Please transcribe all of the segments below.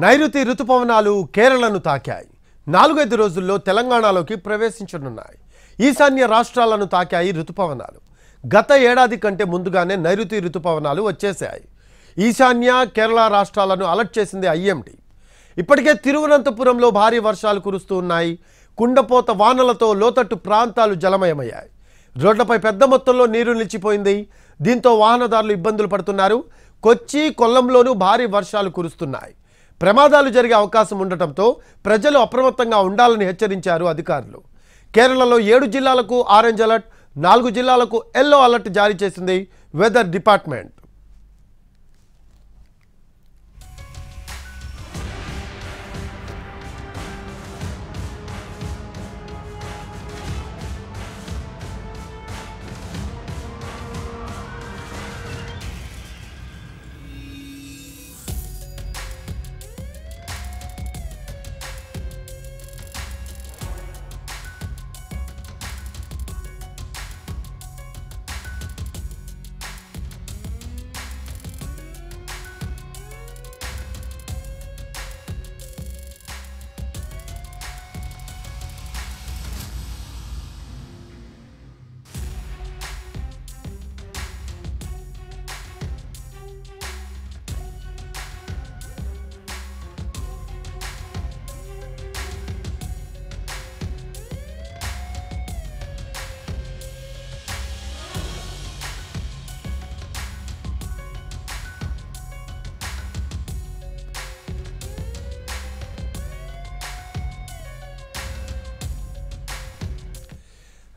నైరుతి రుతుపవనాలు కేరళను తాకాయి. 4-5 రోజుల్లో తెలంగాణలోకి ప్రవేశించనున్నాయి. ఈశాన్య రాష్ట్రాలను తాకాయి రుతుపవనాలు. గత ఏడాది కంటే ముందుగానే నైరుతి రుతుపవనాలు వచ్చేశాయి. ఈశాన్య కేరళ రాష్ట్రాలను అలర్ట్ చేసింది ఐఎండీ. ఇప్పటికే తిరువనంతపురంలో భారీ వర్షాలు కురుస్తూ ఉన్నాయి. కుండపోత వానలతో లోతట్టు ప్రాంతాలు జలమయమయ్యాయి. రోడ్లపై పెద్ద మొత్తంలో నీరు నిలిచిపోయింది. దీంతో వాహనదారులు ఇబ్బందులు పడుతున్నారు. కొచ్చి, కొల్లంలోనూ భారీ వర్షాలు కురుస్తున్నాయి. ప్రమాదాలు జరిగే అవకాశం ఉండటంతో ప్రజలు అప్రమత్తంగా ఉండాలని హెచ్చరించారు అధికారులు. కేరళలో 7 జిల్లాలకు ఆరెంజ్ అలర్ట్, 4 జిల్లాలకు ఎల్లో అలర్ట్ జారీ చేసింది వెదర్ డిపార్ట్మెంట్.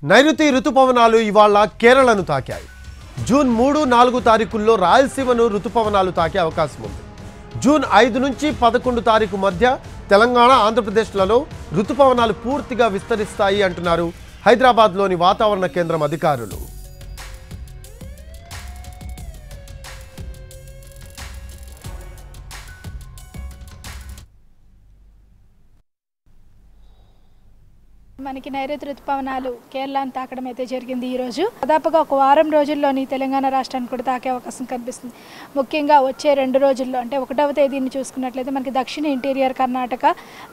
నైరుతి రుతుపవనాలు ఇవాళ కేరళను తాకాయి. జూన్ 3, 4 తారీఖుల్లో రాయలసీమను రుతుపవనాలు తాకే అవకాశం ఉంది. జూన్ 5 నుంచి 11 తారీఖు మధ్య తెలంగాణ, ఆంధ్రప్రదేశ్లలో రుతుపవనాలు పూర్తిగా విస్తరిస్తాయి అంటున్నారు హైదరాబాద్లోని వాతావరణ కేంద్రం అధికారులు. మనకి నైరుతి రుతుపవనాలు కేరళను తాకడం అయితే జరిగింది. ఈరోజు దాదాపుగా ఒక వారం రోజుల్లోని తెలంగాణ రాష్ట్రానికి కూడా తాకే అవకాశం కనిపిస్తుంది. ముఖ్యంగా వచ్చే 2 రోజుల్లో అంటే 1వ తేదీని చూసుకున్నట్లయితే మనకి దక్షిణ ఇంటీరియర్ కర్ణాటక,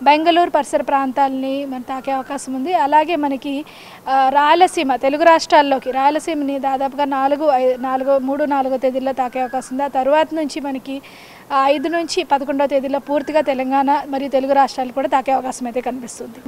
బెంగళూరు పరిసర ప్రాంతాలని మన తాకే అవకాశం ఉంది. అలాగే మనకి రాయలసీమ, తెలుగు రాష్ట్రాల్లోకి రాయలసీమని దాదాపుగా 3-4 తేదీల్లో తాకే అవకాశం ఉంది. ఆ తర్వాత నుంచి మనకి 5 నుంచి 11వ తేదీలో పూర్తిగా తెలంగాణ మరియు తెలుగు రాష్ట్రాలు కూడా తాకే అవకాశం అయితే కనిపిస్తుంది.